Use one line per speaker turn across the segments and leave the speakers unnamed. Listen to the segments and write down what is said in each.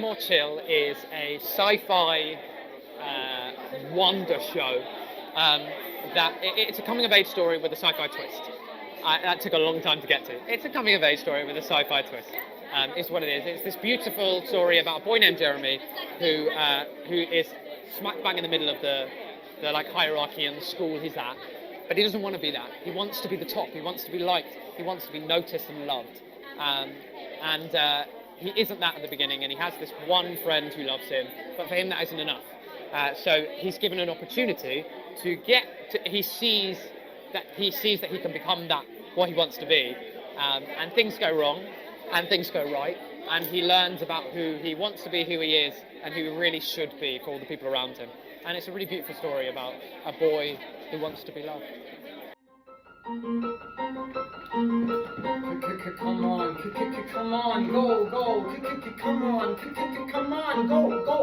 More Chill is a sci-fi wonder show it's a coming-of-age story with a sci-fi twist. That took a long time to get to. It's a coming-of-age story with a sci-fi twist. It's what it is. It's this beautiful story about a boy named Jeremy who is smack bang in the middle of the like hierarchy in the school he's at, but he doesn't want to be that. He wants to be the top. He wants to be liked. He wants to be noticed and loved. He isn't that at the beginning, and he has this one friend who loves him, but for him that isn't enough. So he's given an opportunity to he sees that he can become that, what he wants to be, and things go wrong and things go right, and he learns about who he wants to be, who he is, and who he really should be for all the people around him. And it's a really beautiful story about a boy who wants to be loved.
Come on, go, come on, go.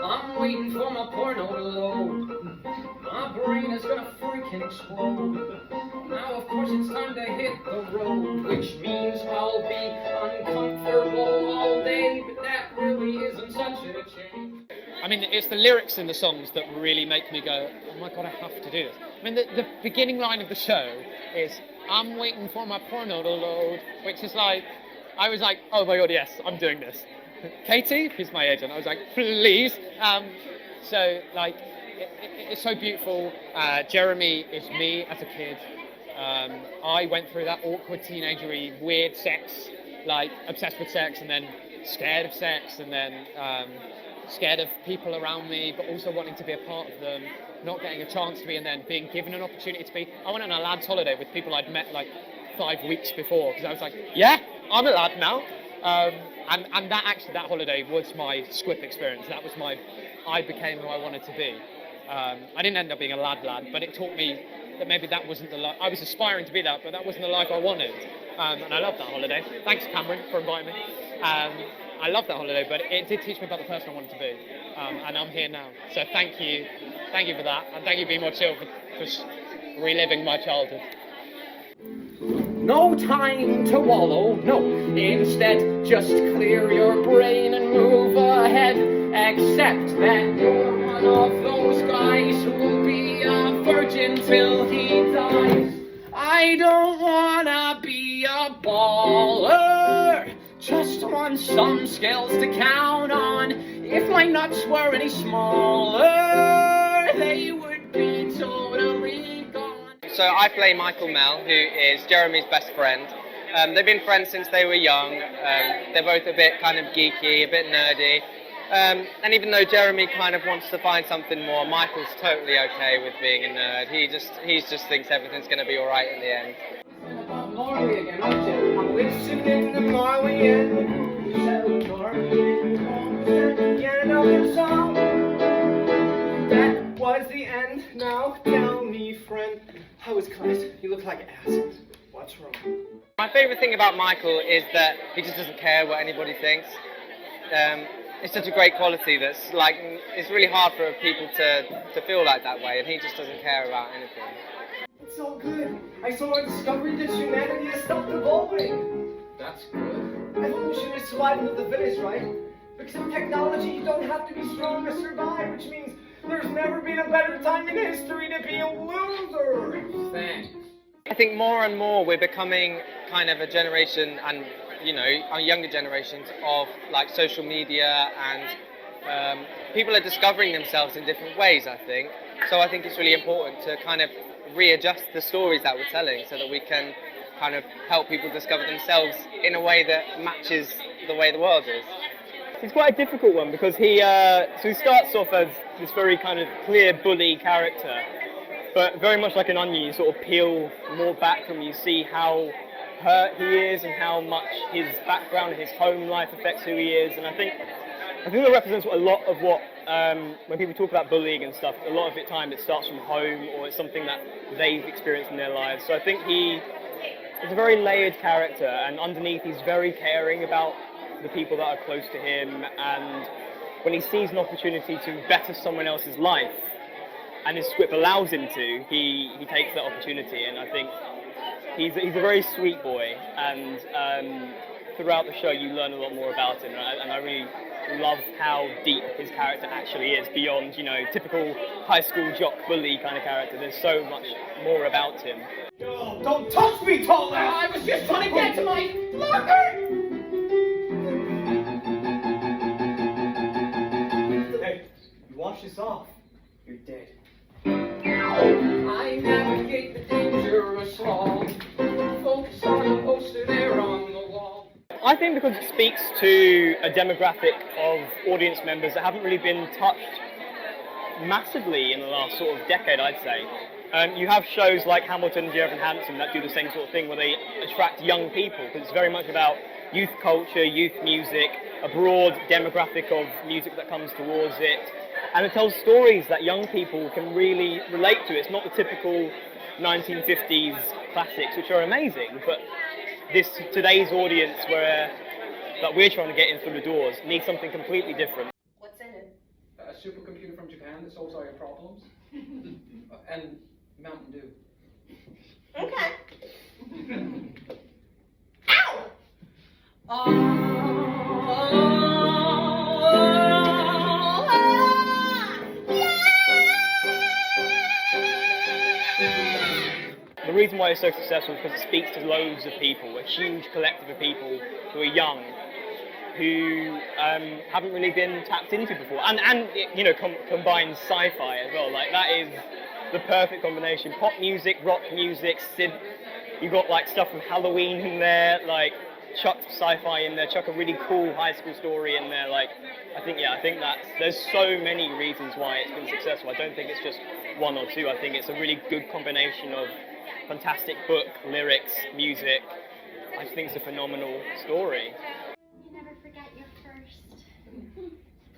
I'm waiting for my porno to load. My brain is gonna freaking explode. Now, of course, it's time to hit the road, which means I'll be uncomfortable all day, but that really isn't such a change.
I mean, it's the lyrics in the songs that really make me go, oh my God, I have to do this. I mean, the beginning line of the show is, I'm waiting for my porno to load, which is like, I was like, oh my God, yes, I'm doing this. Katie, who's my agent, I was like, please. So, like, it's so beautiful. Jeremy is me as a kid. I went through that awkward teenagery, weird sex, like obsessed with sex, and then scared of sex, and then scared of people around me, but also wanting to be a part of them, not getting a chance to be, and then being given an opportunity to be. I went on a lad's holiday with people I'd met like 5 weeks before, because I was like, yeah, I'm a lad now. And that holiday was my Squip experience. That was I became who I wanted to be. I didn't end up being a lad, but it taught me that maybe that wasn't the life. I was aspiring to be that, but that wasn't the life I wanted. And I loved that holiday. Thanks, Cameron, for inviting me. I loved that holiday, but it did teach me about the person I wanted to be. And I'm here now. So thank you for that. And thank you, Be More Chill, for reliving my childhood.
No time to wallow, no. Instead, just clear your brain and move ahead. Accept that you're one of those guys who will be a virgin till he dies. I don't wanna be a baller, just want some skills to count on. If my nuts were any smaller, they would be totally gone.
So I play Michael Mell, who is Jeremy's best friend. They've been friends since they were young. They're both a bit kind of geeky, a bit nerdy. And even though Jeremy kind of wants to find something more, Michael's totally okay with being a nerd. He just thinks everything's going to be all right in the end.
Marley again, aren't you? I'm listening to Marley and that was the end. Now tell me, friend, how was class? You look like ass. What's wrong?
My favourite thing about Michael is that he just doesn't care what anybody thinks. It's such a great quality that's like, it's really hard for people to feel like that way, and he just doesn't care about anything.
It's so good. I saw a discovery that humanity has stopped evolving. That's good. Evolution is survival of the fittest, right? Because of technology, you don't have to be strong to survive, which means there's never been a better time in history to be a loser. Thanks.
I think more and more we're becoming kind of a generation, and you know, our younger generations, of like social media, and people are discovering themselves in different ways, I think. So I think it's really important to kind of readjust the stories that we're telling so that we can kind of help people discover themselves in a way that matches the way the world is.
It's quite a difficult one because he starts off as this very kind of clear bully character, but very much like an onion, you sort of peel more back from, you see how hurt he is and how much his background and his home life affects who he is. And I think that represents a lot of what, when people talk about bullying and stuff, a lot of the time it starts from home, or it's something that they've experienced in their lives. So I think he is a very layered character, and underneath he's very caring about the people that are close to him, and when he sees an opportunity to better someone else's life, and his Squip allows him to, he takes that opportunity. And I think he's a very sweet boy, and throughout the show you learn a lot more about him, and I really love how deep his character actually is beyond, you know, typical high school jock bully kind of character. There's so much more about him.
Oh, don't touch me, tall ass!
I was just trying to get to my locker!
Hey, you wash this off. You're dead.
I navigate the dangerous hall. Focus on a poster there on the wall.
I think because it speaks to a demographic of audience members that haven't really been touched massively in the last sort of decade, I'd say. You have shows like Hamilton and Jeremy Heere that do the same sort of thing where they attract young people, because it's very much about youth culture, youth music, a broad demographic of music that comes towards it. And it tells stories that young people can really relate to. It's not the typical 1950s classics, which are amazing, but today's audience that we're trying to get in through the doors needs something completely different.
What's in it? A supercomputer from Japan that solves all your problems. And Mountain Dew.
Okay.
The reason why it's so successful is because it speaks to loads of people, a huge collective of people who are young, who haven't really been tapped into before, and you know, combines sci-fi as well. Like, that is the perfect combination: pop music, rock music, synth. You got like stuff from Halloween in there, like chuck sci-fi in there, chuck a really cool high school story in there. Like, I think there's so many reasons why it's been successful. I don't think it's just one or two. I think it's a really good combination of fantastic book, lyrics, music. I just think it's a phenomenal story.
You never forget your first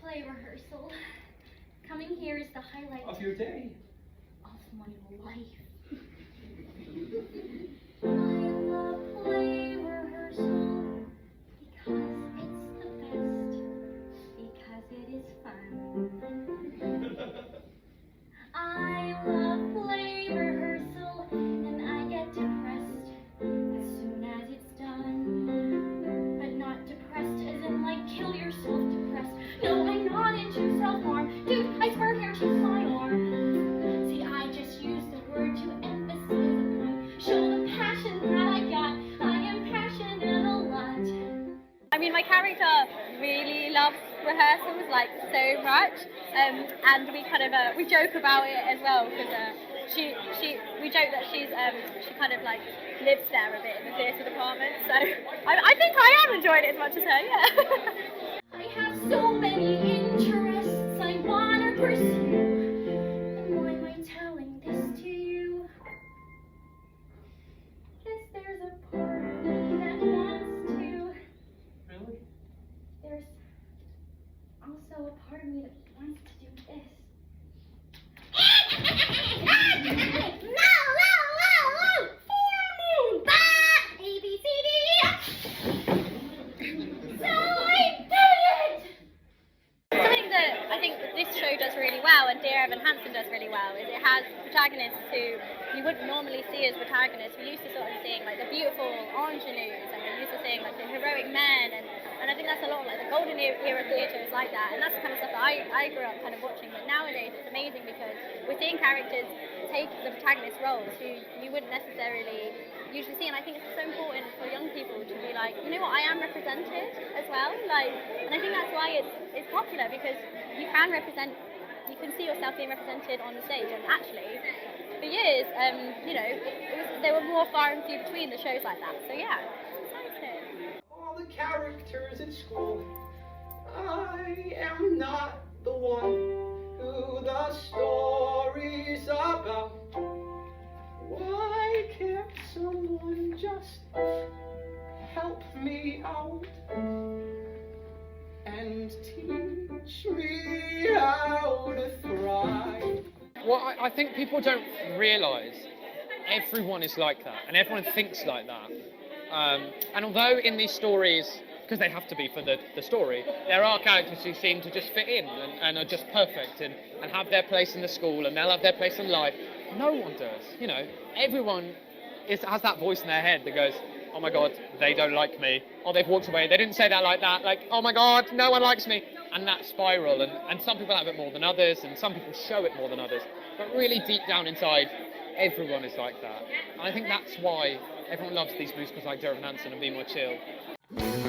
play rehearsal. Coming here is the highlight
Of your day.
of my life. I love play rehearsal because it's the best, because it is fun. I love play rehearsal and I get depressed as soon as it's done. But not depressed as in like kill yourself depressed. No, I'm not into self-harm. Dude, I swear here to my arm. See, I just use the word to emphasize the point. Show the passion that I got. I am passionate a lot.
I mean, my character really loves rehearsals, like, so much, and we kind of we joke about it as well, because we joke that she kind of like lives there a bit in the theatre department. So I think I am enjoying it as much as her. Yeah.
I have so many interests I wanna pursue. And why am I telling this to you? Guess there's a part of me that wants to.
Really?
There's also a part of me that wants to do this. No! Full moon! Ba! A, B, C, D, F! So I did it!
Something that I think that this show does really well, and Dear Evan Hansen does really well, is it has protagonists who you wouldn't normally see as protagonists. We're used to sort of seeing like the beautiful ingenues, and we're used to seeing like the heroic men, and I think that's a lot of like the golden era theatre is like that, and that's the kind of stuff that I grew up kind of watching. But nowadays it's amazing because we're seeing characters take the protagonist roles who you wouldn't necessarily usually see, and I think it's so important for young people to be like, you know what, I am represented as well, like, and I think that's why it's popular, because you can see yourself being represented on the stage. And actually for years, you know, there were more far and few between the shows like that, so yeah, it's exciting.
All the characters at school, I am not the one who the story's about. Why can't someone just help me out and teach me how to thrive?
What I think people don't realise, everyone is like that, and everyone thinks like that. And although in these stories, because they have to be for the story, there are characters who seem to just fit in and are just perfect and have their place in the school, and they'll have their place in life. No one does, you know. Everyone has that voice in their head that goes, oh my god, they don't like me, or they've walked away, they didn't say that like that, like, oh my god, no one likes me, and that spiral, and some people have it more than others, and some people show it more than others, but really deep down inside, everyone is like that. And I think that's why everyone loves these musicals like Dear Evan Hansen and Be More Chill.